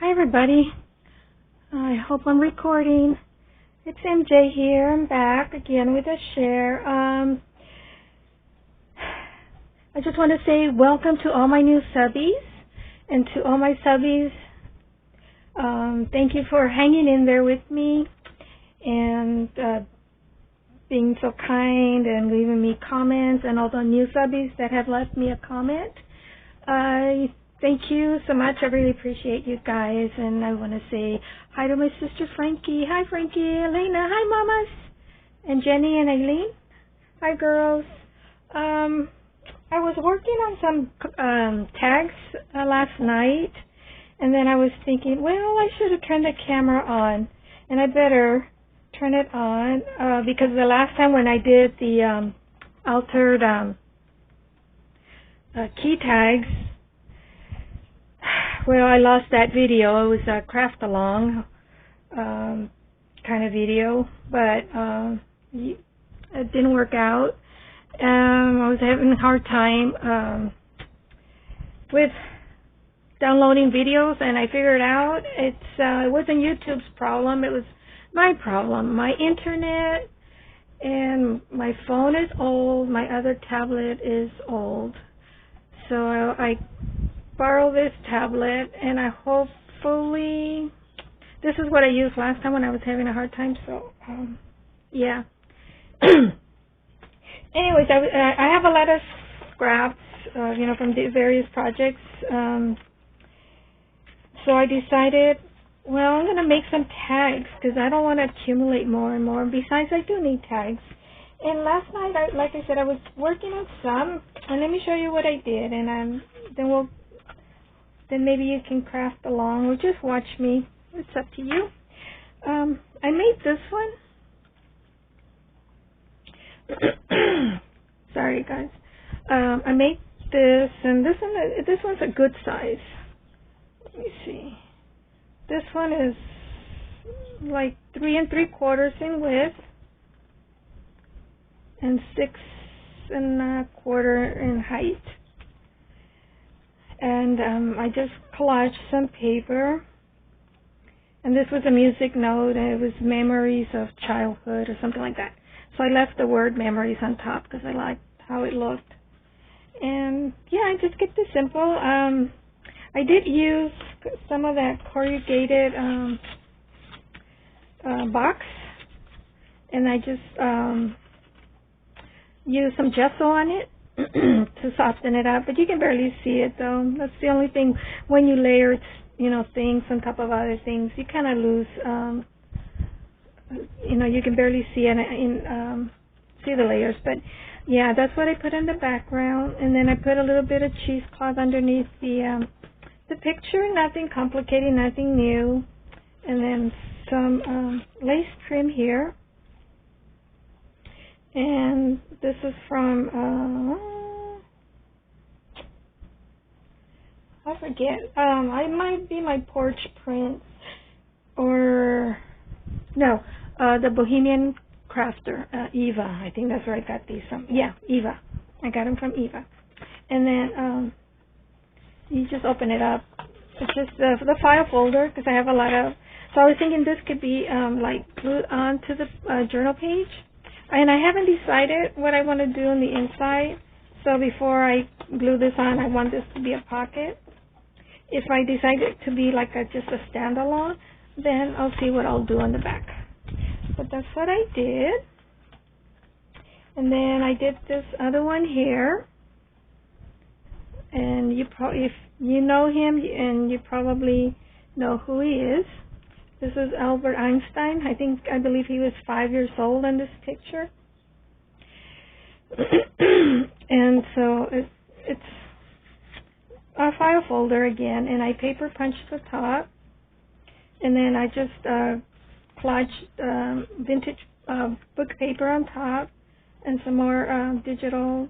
Hi everybody. I hope I'm recording. It's MJ here. I'm back again with a share. I just want to say welcome to all my new subbies, and to all my subbies, thank you for hanging in there with me and being so kind and leaving me comments, and all the new subbies that have left me a comment. Thank you so much. I really appreciate you guys, and I want to say hi to my sister Frankie. Hi Frankie, Elena. Hi mamas, and Jenny and Eileen. Hi girls. I was working on some tags last night, and then I was thinking, well, I should have turned the camera on, and I better turn it on because the last time when I did the altered key tags, well, I lost that video. It was a craft along kind of video, but it didn't work out. I was having a hard time with downloading videos, and I figured out it wasn't YouTube's problem. It was my problem. My internet and my phone is old. My other tablet is old. So I borrow this tablet, and I hopefully, this is what I used last time when I was having a hard time, so yeah. Anyways, I have a lot of scraps, from the various projects, so I decided, well, I'm going to make some tags because I don't want to accumulate more and more. Besides, I do need tags. And last night, like I said, I was working on some, and let me show you what I did, and then maybe you can craft along or just watch me. It's up to you. I made this one. Sorry, guys. I made this, and this one's a good size. Let me see. This one is like 3 3/4 in width and 6 1/4 in height. And I just collaged some paper, and this was a music note, and it was memories of childhood or something like that. So I left the word memories on top because I liked how it looked. And yeah, I just kept it simple. I did use some of that corrugated box, and I just used some gesso on it to soften it up, but you can barely see it though. That's the only thing. When you layer, things on top of other things, you kind of lose. You can barely see it see the layers. But yeah, that's what I put in the background, and then I put a little bit of cheesecloth underneath the picture. Nothing complicated, nothing new, and then some lace trim here. And this is from, I forget, it might be my porch prints, or, no, the Bohemian Crafter, Eva. I think that's where I got these from. Yeah, Eva. I got them from Eva. And then you just open it up. It's just the file folder, because I have a lot of, so I was thinking this could be like glued onto the journal page. And I haven't decided what I want to do on the inside, so before I glue this on, I want this to be a pocket. If I decide it to be like just a standalone, then I'll see what I'll do on the back. But that's what I did. And then I did this other one here. And if you know him, and you probably know who he is. This is Albert Einstein. I believe he was 5 years old in this picture. And so it's a file folder again, and I paper punched the top, and then I just collaged vintage book paper on top, and some more digital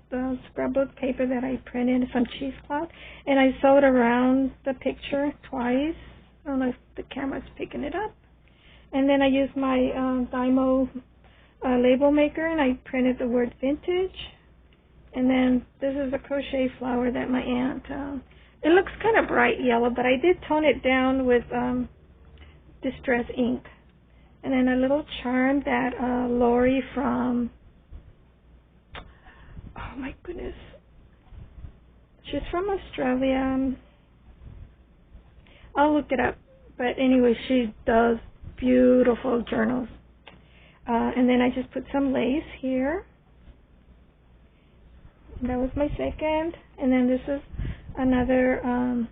scrapbook paper that I printed, some cheesecloth, and I sewed around the picture twice. I don't know if the camera's picking it up. And then I used my Dymo label maker, and I printed the word vintage. And then this is a crochet flower that my aunt It looks kind of bright yellow, but I did tone it down with Distress ink. And then a little charm that Lori from, oh my goodness, she's from Australia. I'll look it up. But anyway, she does beautiful journals. And then I just put some lace here. That was my second. And then this is another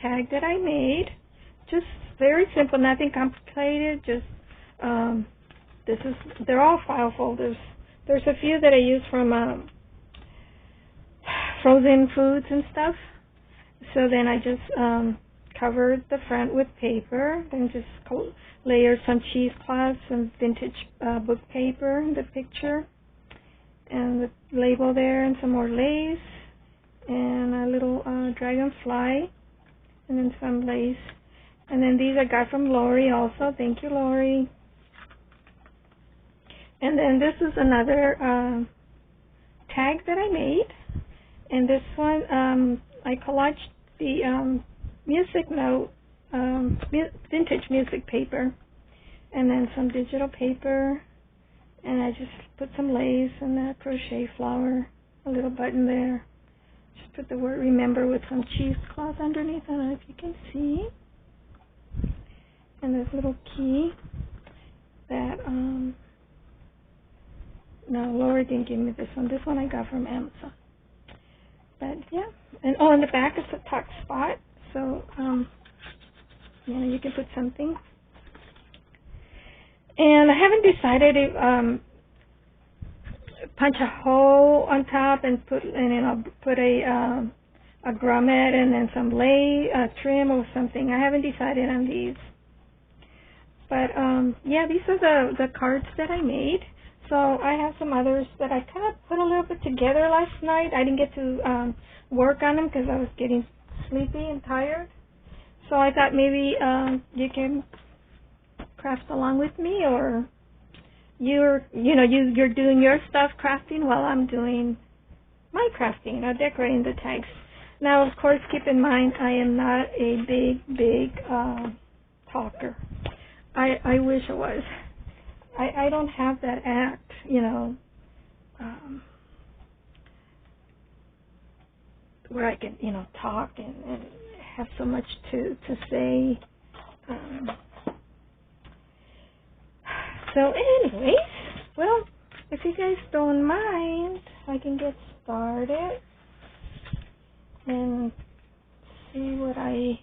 tag that I made. Just very simple, nothing complicated. Just they're all file folders. There's a few that I use from frozen foods and stuff. So then I just covered the front with paper, then just layered some cheesecloth, some vintage book paper, the picture, and the label there, and some more lace, and a little dragonfly, and then some lace. And then these I got from Lori also. Thank you, Lori. And then this is another tag that I made. And this one, I collaged the music note, vintage music paper, and then some digital paper. And I just put some lace and a crochet flower, a little button there. Just put the word remember with some cheesecloth underneath. I don't know if you can see. And this little key that, no, Laura didn't give me this one. This one I got from Amazon. But yeah, and in the back is a tuck spot, so you can put something. And I haven't decided if punch a hole on top and then I'll put a grommet and then some trim or something. I haven't decided on these. But yeah, these are the cards that I made. So I have some others that I kind of put a little bit together last night. I didn't get to work on them because I was getting sleepy and tired. So I thought maybe you can craft along with me, or you're doing your stuff crafting while I'm doing my crafting, decorating the tags. Now, of course, keep in mind I am not a big talker. I wish I was. I don't have that act, where I can, talk and have so much to say. So anyways, well, if you guys don't mind, I can get started and see what I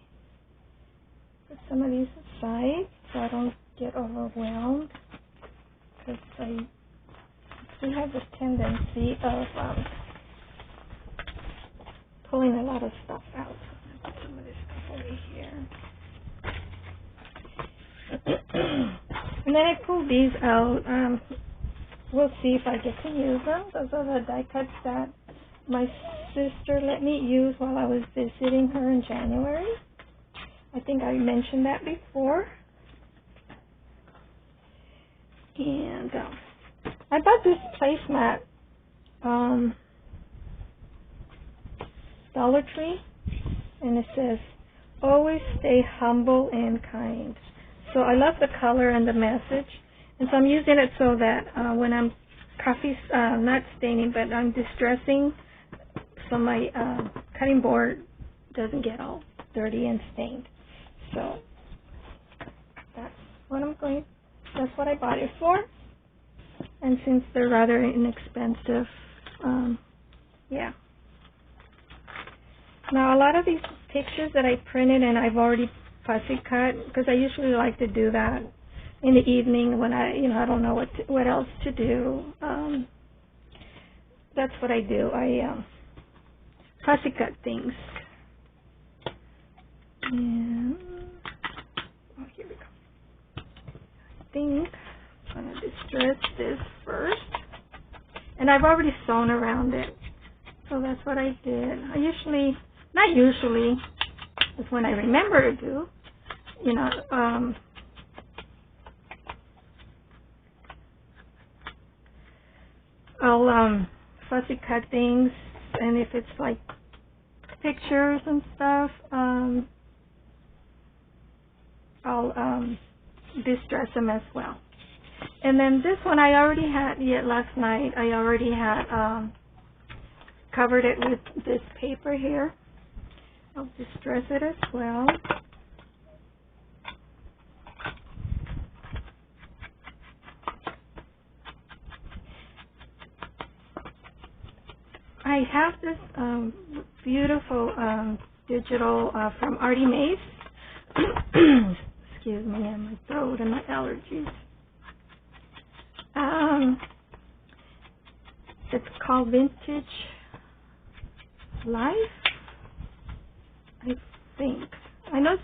put some of these aside so I don't get overwhelmed. Because I do have this tendency of pulling a lot of stuff out. So I'm going to put some of this stuff over here. And then I pulled these out. We'll see if I get to use them. Those are the die cuts that my sister let me use while I was visiting her in January. I think I mentioned that before. And I bought this placemat, Dollar Tree, and it says, always stay humble and kind. So I love the color and the message, and so I'm using it so that when I'm not staining, but I'm distressing, so my cutting board doesn't get all dirty and stained. So that's what I bought it for. And since they're rather inexpensive, yeah. Now a lot of these pictures that I printed and I've already fussy cut, because I usually like to do that in the evening when I don't know what else to do. That's what I do. I fussy cut things. And here we go. I think I'm going to distress this first. And I've already sewn around it. So that's what I did. Not usually, it's when I remember to do, I'll fussy cut things, and if it's like pictures and stuff, I'll distress them as well. And then this one I already had, last night I already had covered it with this paper here. I'll distress it as well. I have this beautiful digital from Artie Mays. Excuse me, and my throat and my allergies. It's called Vintage Life, I think. I know it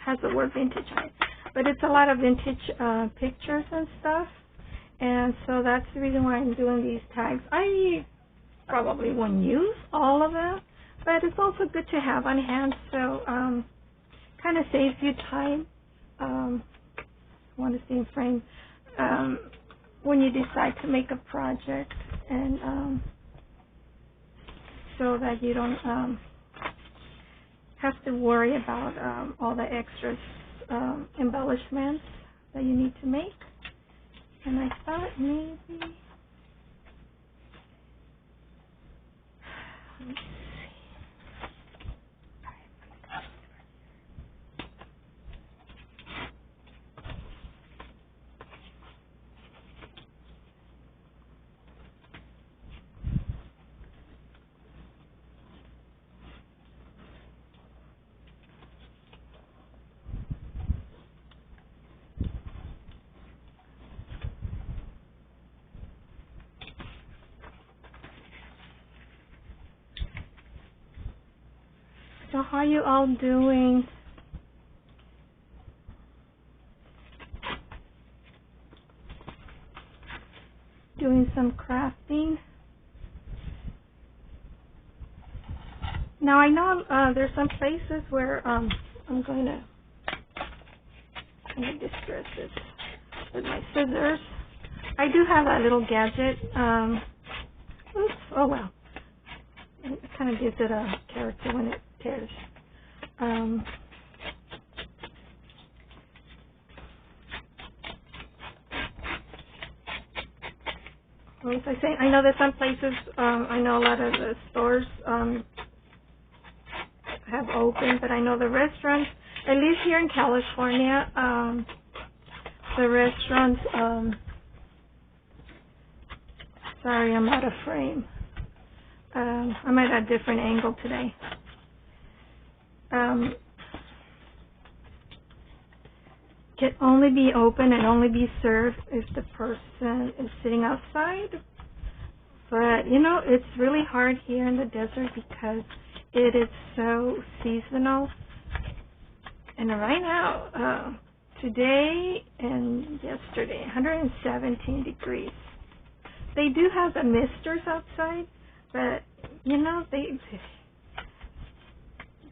has the word vintage on it, but it's a lot of vintage pictures and stuff. And so that's the reason why I'm doing these tags. I probably won't use all of them, but it's also good to have on hand, so kind of saves you time. Want to see in frame when you decide to make a project, and so that you don't have to worry about all the extras embellishments that you need to make. And I thought maybe, let me see. So how are you all doing? Doing some crafting? Now I know there's some places where I'm going to kind of distress this with my scissors. I do have that little gadget. Oops, oh well. It kind of gives it a character when it tears. What was I saying? I know that some places, I know a lot of the stores have opened, but I know the restaurants, at least here in California, the restaurants, sorry, I'm out of frame. I'm at a different angle today. Can only be open and only be served if the person is sitting outside. But, you know, it's really hard here in the desert because it is so seasonal. And right now, today and yesterday, 117 degrees. They do have the misters outside, but, you know,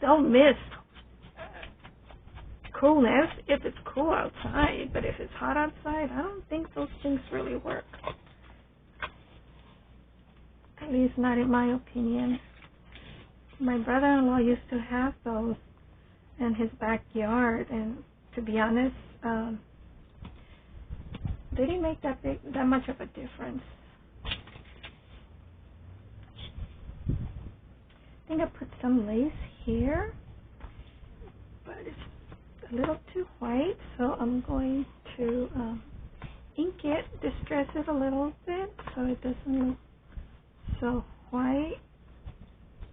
they'll mist coolness if it's cool outside, but if it's hot outside, I don't think those things really work. At least not in my opinion. My brother-in-law used to have those in his backyard, and to be honest, they didn't make that much of a difference. I think I put some lace here, but it's a little too white, so I'm going to ink it, distress it a little bit so it doesn't look so white.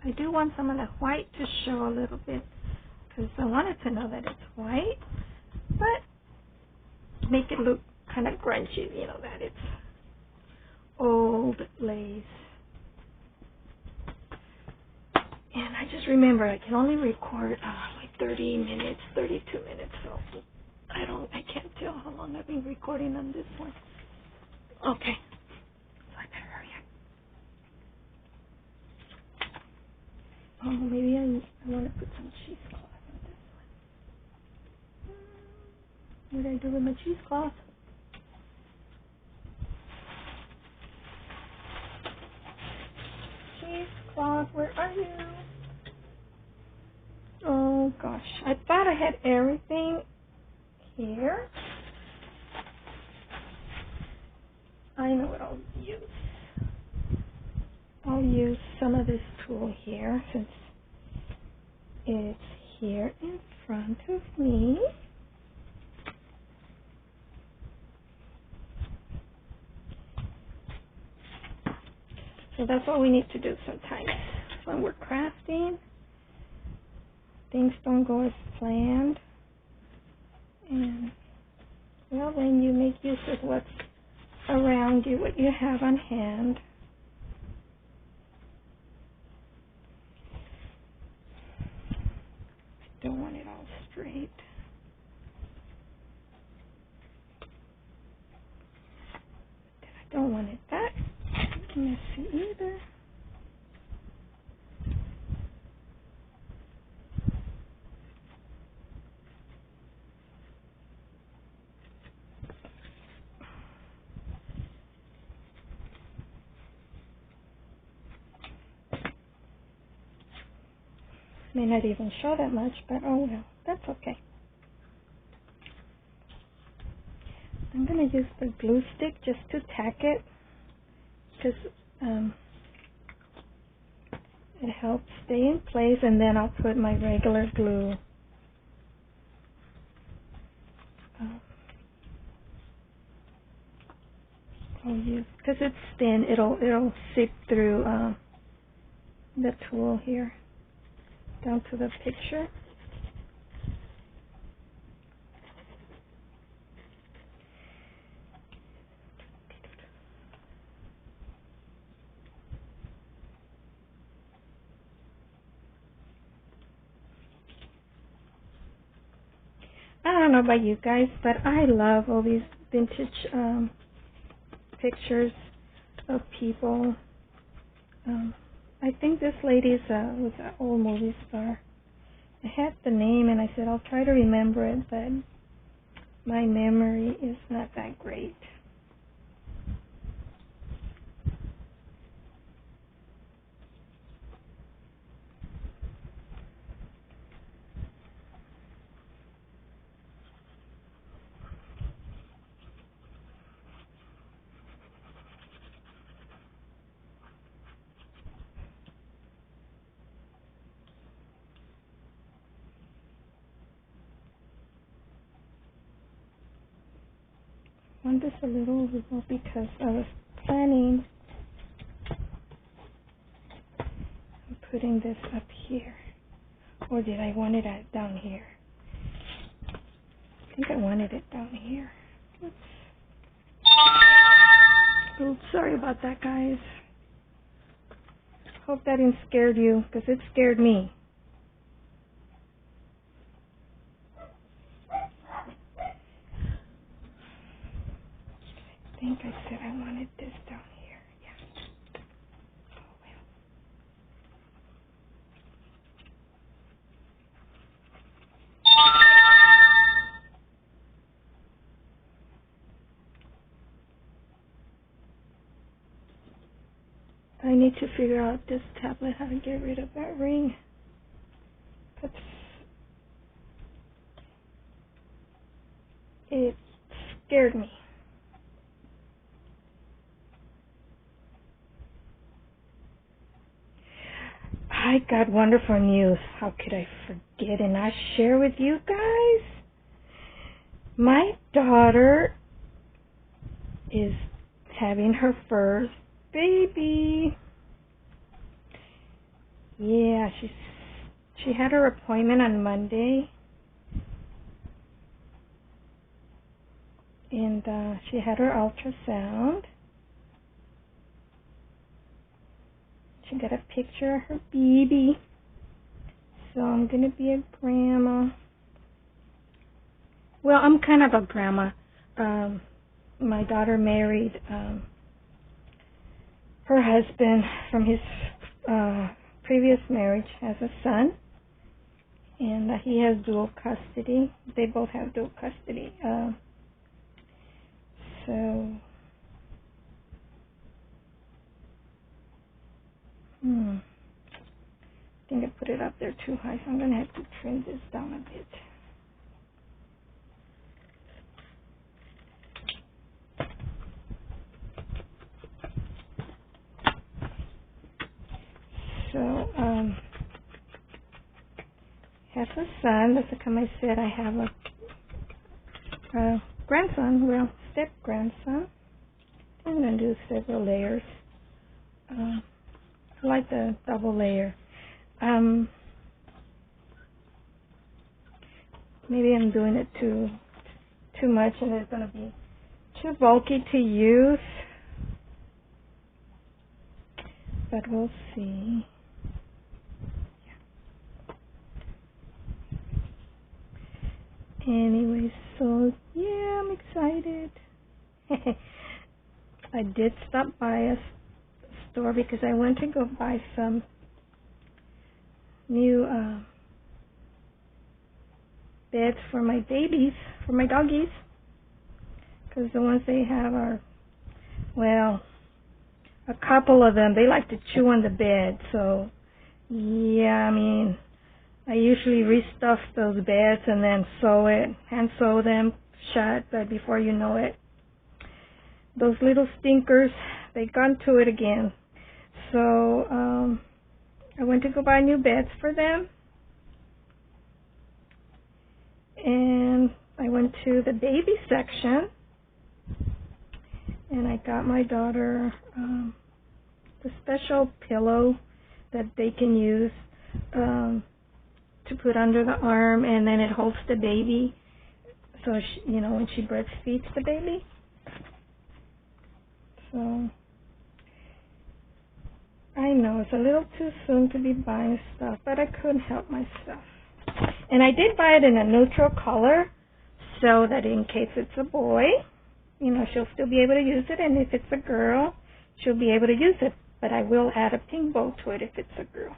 I do want some of the white to show a little bit because I wanted to know that it's white, but make it look kind of grungy, you know, that it's old lace. And I just remember I can only record like 30 minutes, 32 minutes, so I can't tell how long I've been recording on this one. Okay. So I better hurry up. Oh, maybe I want to put some cheesecloth on this one. What did I do with my cheesecloth? Cheesecloth, where are you? Oh gosh, I thought I had everything here. I know what I'll use. I'll use some of this tool here since it's here in front of me. So that's what we need to do sometimes when we're crafting. Things don't go as planned. And, well, then you make use of what's around you, what you have on hand. Don't want it all straight. I don't want it that messy either. May not even show that much, but oh well, that's okay. I'm going to use the glue stick just to tack it, because it helps stay in place, and then I'll put my regular glue. I'll use, because it's thin, it'll seep through the tool here down to the picture. I don't know about you guys, but I love all these vintage pictures of people. I think this lady was an old movie star. I had the name and I said I'll try to remember it, but my memory is not that great. I want this a little real because I was planning on putting this up here. Or did I want it down here? I think I wanted it down here. Oops. Oops, sorry about that, guys. Hope that didn't scare you, because it scared me. I think I said I wanted this down here. Yeah. Oh, well. I need to figure out this tablet, how to get rid of that ring. It scared me. I got wonderful news. How could I forget and not share with you guys? My daughter is having her first baby. Yeah, she had her appointment on Monday. And she had her ultrasound. She got a picture of her baby. So I'm going to be a grandma. Well, I'm kind of a grandma. My daughter married her husband from his previous marriage, has a son. And he has dual custody. They both have dual custody. So, I think I put it up there too high, so I'm going to have to trim this down a bit. So, have a son. That's how come I said I have a grandson, well, step-grandson. I'm going to do several layers. I like the double layer. Maybe I'm doing it too much and it's going to be too bulky to use. But we'll see. Anyway, so yeah, I'm excited. I did stop by a store because I went to go buy some new beds for my babies, for my doggies, because the ones they have are, well, a couple of them, they like to chew on the bed. So yeah, I mean, I usually restuff those beds and then hand sew them shut, but before you know it, those little stinkers, they got to it again. So I went to go buy new beds for them, and I went to the baby section, and I got my daughter the special pillow that they can use to put under the arm, and then it holds the baby, so she, you know, when she breastfeeds the baby. So I know it's a little too soon to be buying stuff, but I couldn't help myself. And I did buy it in a neutral color so that in case it's a boy, you know, she'll still be able to use it, and if it's a girl, she'll be able to use it. But I will add a pink bow to it if it's a girl.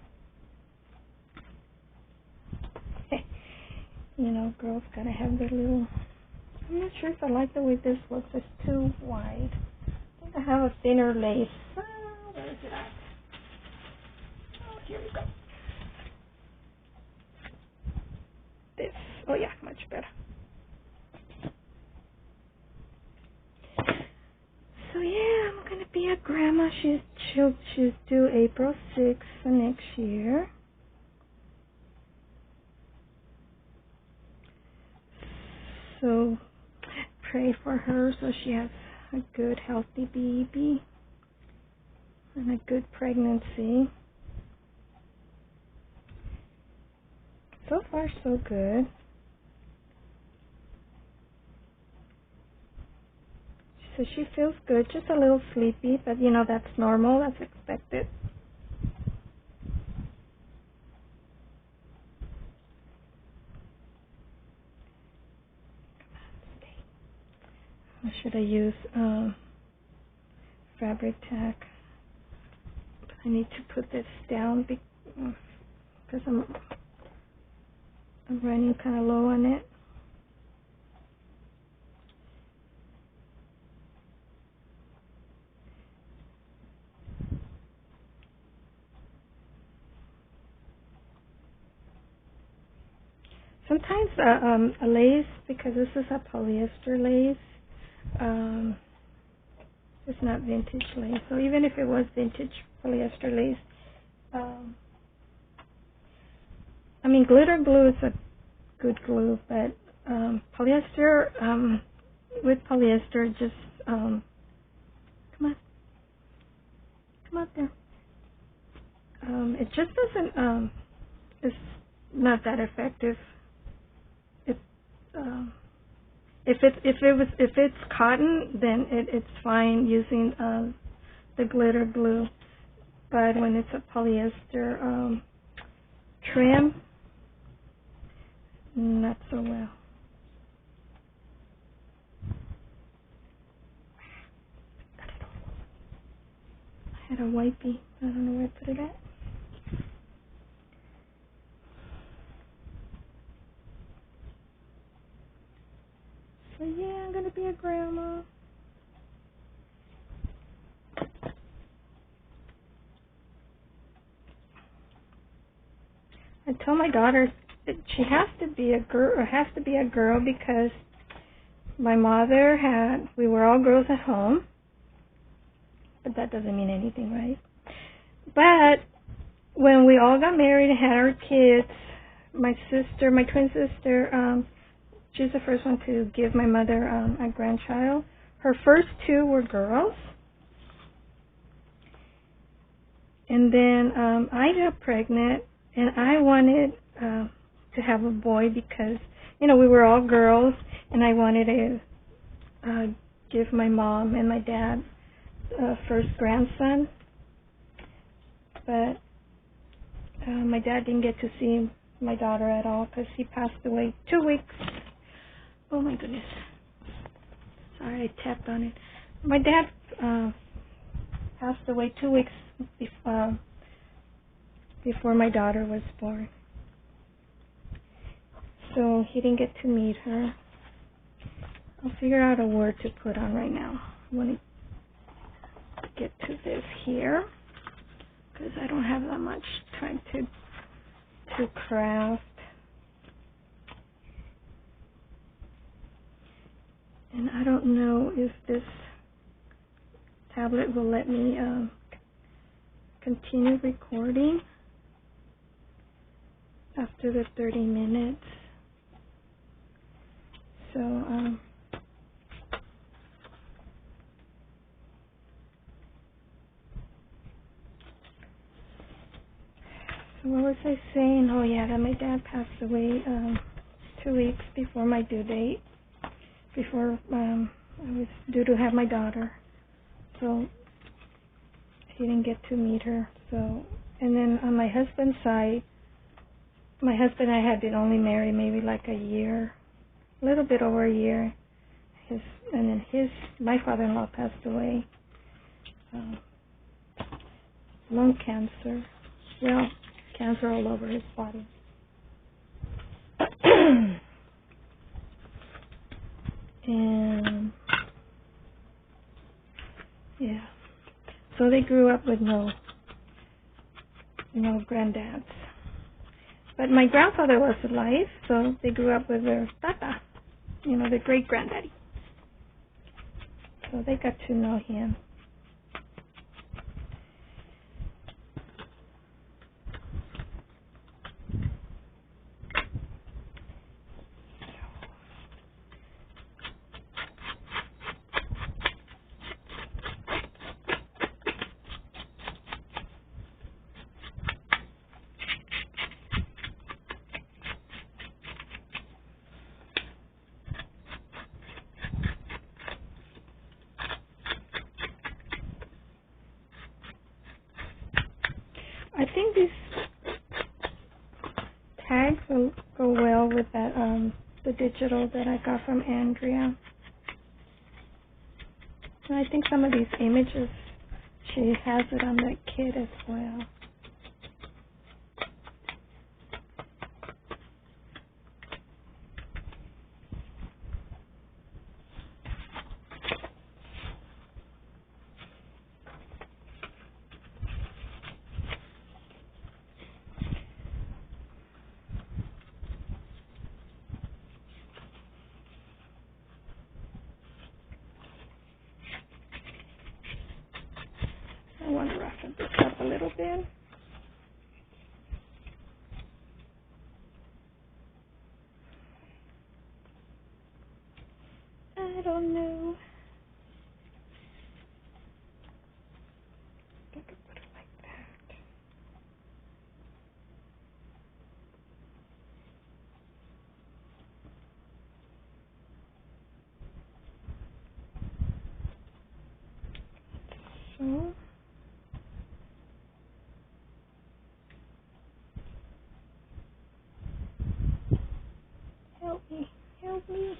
You know, girls gotta have their little... I'm not sure if I like the way this looks. It's too wide. I think I have a thinner lace. Where is it at? Oh, here we go. This. Oh yeah, much better. So yeah, I'm gonna be a grandma. She's due April 6th for next year. So pray for her so she has a good, healthy baby and a good pregnancy. So far, so good. So she feels good, just a little sleepy, but you know, that's normal, that's expected. Or should I use fabric tack? I need to put this down because I'm running kind of low on it. Sometimes a lace, because this is a polyester lace, it's not vintage lace. So even if it was vintage polyester lace, I mean, glitter glue is a good glue, but polyester, with polyester, just, come up there. It just doesn't, it's not that effective. If it's cotton, then it's fine using the glitter glue. But when it's a polyester trim, not so well. I had a wipey. I don't know where I put it at. So yeah, I'm gonna be a grandma. told my daughter that she has to be a girl because my mother we were all girls at home, but that doesn't mean anything, right? But when we all got married and had our kids, my twin sister, she's the first one to give my mother a grandchild. Her first two were girls. And then I got pregnant, and I wanted to have a boy because, we were all girls, and I wanted to give my mom and my dad first grandson. But my dad didn't get to see my daughter at all because he passed away 2 weeks. Oh my goodness. Sorry, I tapped on it. My dad passed away 2 weeks before my daughter was born. So he didn't get to meet her. I'll figure out a word to put on right now. I want to get to this here because I don't have that much time to craft. And I don't know if this tablet will let me continue recording after the 30 minutes. So, what was I saying? Oh yeah, that my dad passed away 2 weeks before my due date, before I was due to have my daughter. So he didn't get to meet her. So, and then on my husband's side, my husband and I had been only married maybe like a year, a little bit over a year. My father-in-law passed away, lung cancer. Well, cancer all over his body. And yeah, so they grew up with no granddads. But my grandfather was alive, so they grew up with their tata, their great granddaddy. So they got to know him. I think these tags will go well with that the digital that I got from Andrea. And I think some of these images, she has it on the kit as well. I want to roughen this up a little bit. I don't know. I could put it like that. So. Help me. Help me.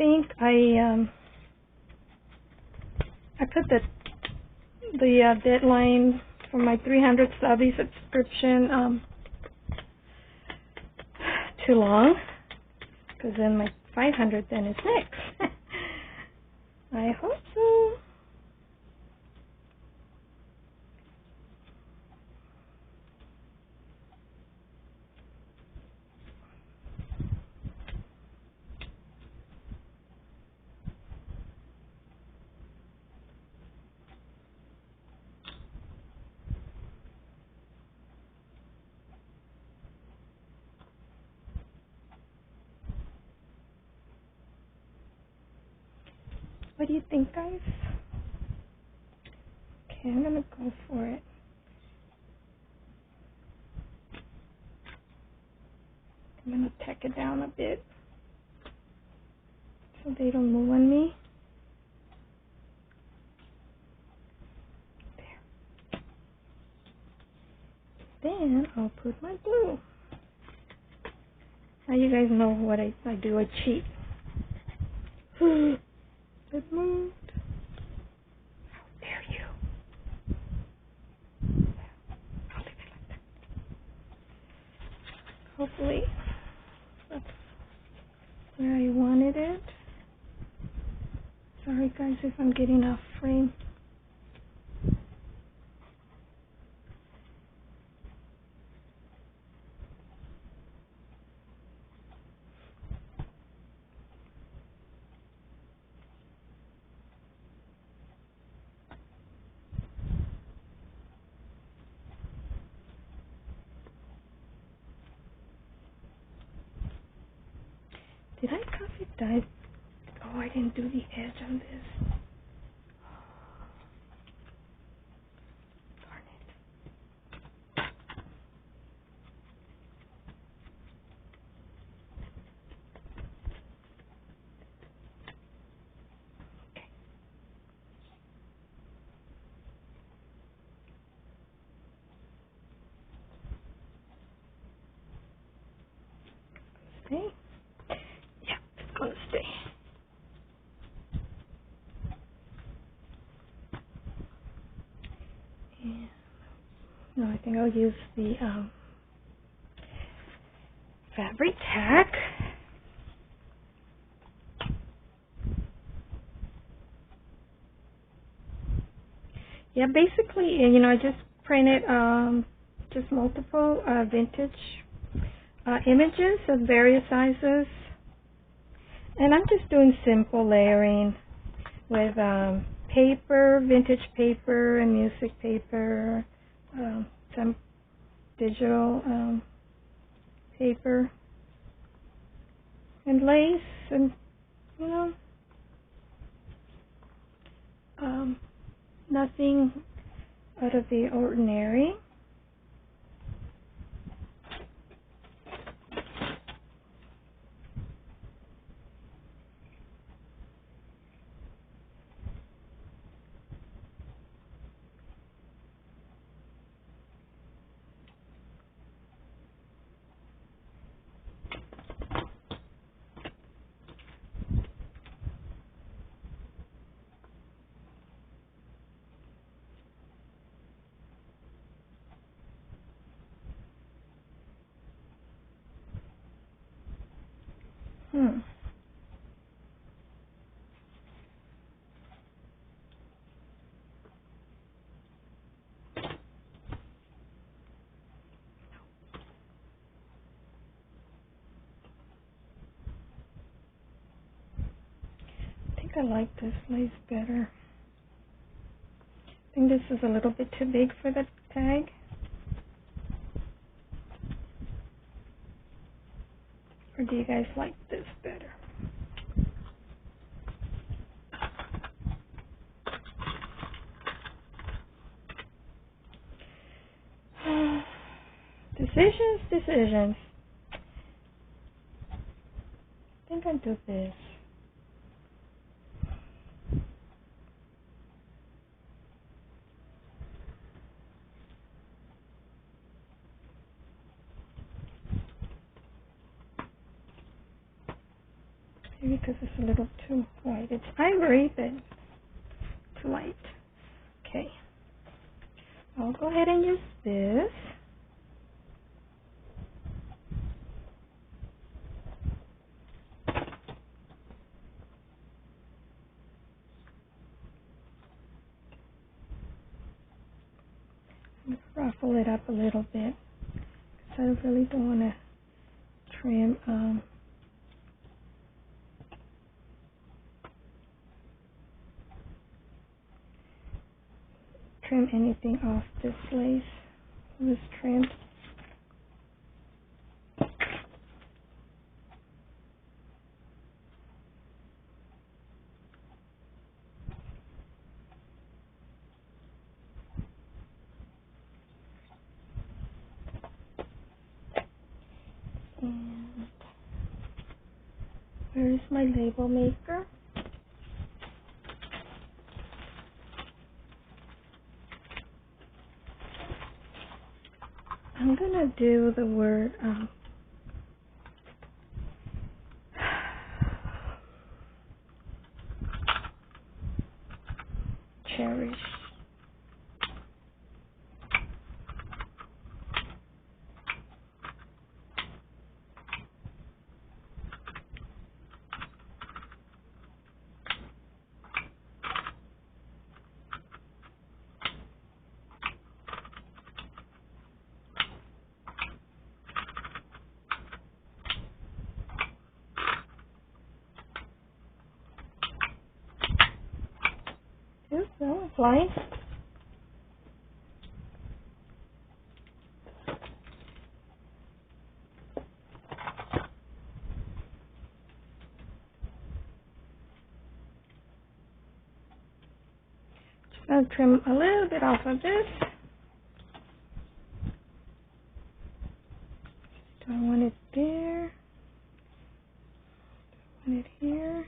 think I put the deadline for my 300 subby subscription too long, because then my 500 then is next. I hope so. What do you think, guys? Okay, I'm gonna go for it. I'm gonna tack it down a bit so they don't move on me. There. Then I'll put my glue. Now you guys know what I do. I cheat. It moved. How dare you? I'll leave it like that. Hopefully that's where I wanted it. Sorry guys if I'm getting off frame. Did I copy that? Oh, I didn't do the edge on this. Darn it. Okay. Stay? Yeah, it's gonna stay. And no, I think I'll use the fabric tack. Yeah, basically, I just printed just multiple vintage images of various sizes, and I'm just doing simple layering with paper, vintage paper, and music paper, some digital paper, and lace, and nothing out of the ordinary. I think I like this lace better. I think this is a little bit too big for the tag. Or do you guys like this better? Decisions. I think I'll do this. Maybe because it's a little too white. It's ivory, but too light. Okay. I'll go ahead and use this. Ruffle it up a little bit because I really don't want to trim anything off this lace, this trim. And where is my label maker? I'm gonna do the word cherish. Oops, that was flying. Just gonna trim a little bit off of this. Do I want it there? Do I want it here?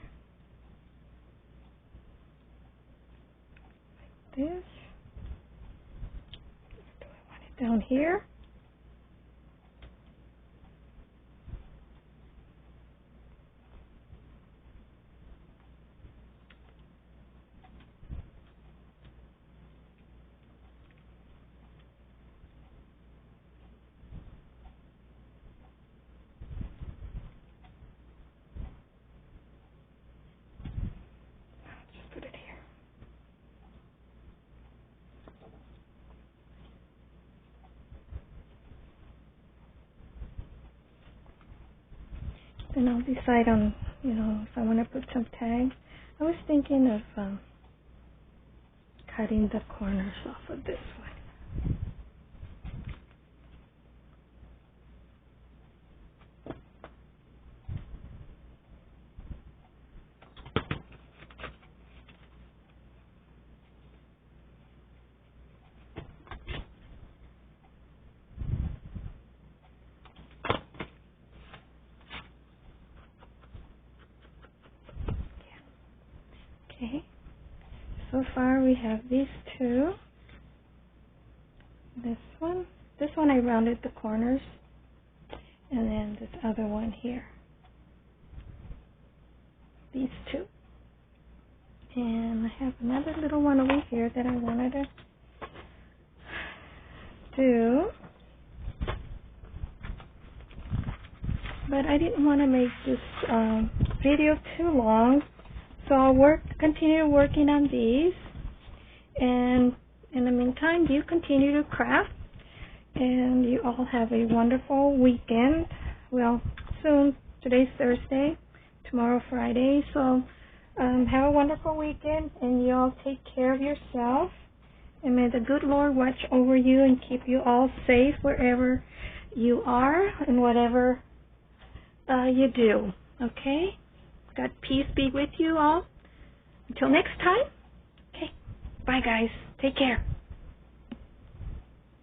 Like this? Do I want it down here? Just put it here. Then I'll decide on, if I want to put some tags. I was thinking of cutting the corners off of this one. Okay, so far we have these two. This one I rounded the corners, and then this other one here. These two. And I have another little one over here that I wanted to do. But I didn't want to make this video too long. So I'll continue working on these, and in the meantime, you continue to craft, and you all have a wonderful weekend. Well, soon, today's Thursday, tomorrow Friday, so have a wonderful weekend, and you all take care of yourself, and may the good Lord watch over you and keep you all safe wherever you are and whatever you do, okay? God, peace be with you all. Until next time. Okay. Bye, guys. Take care.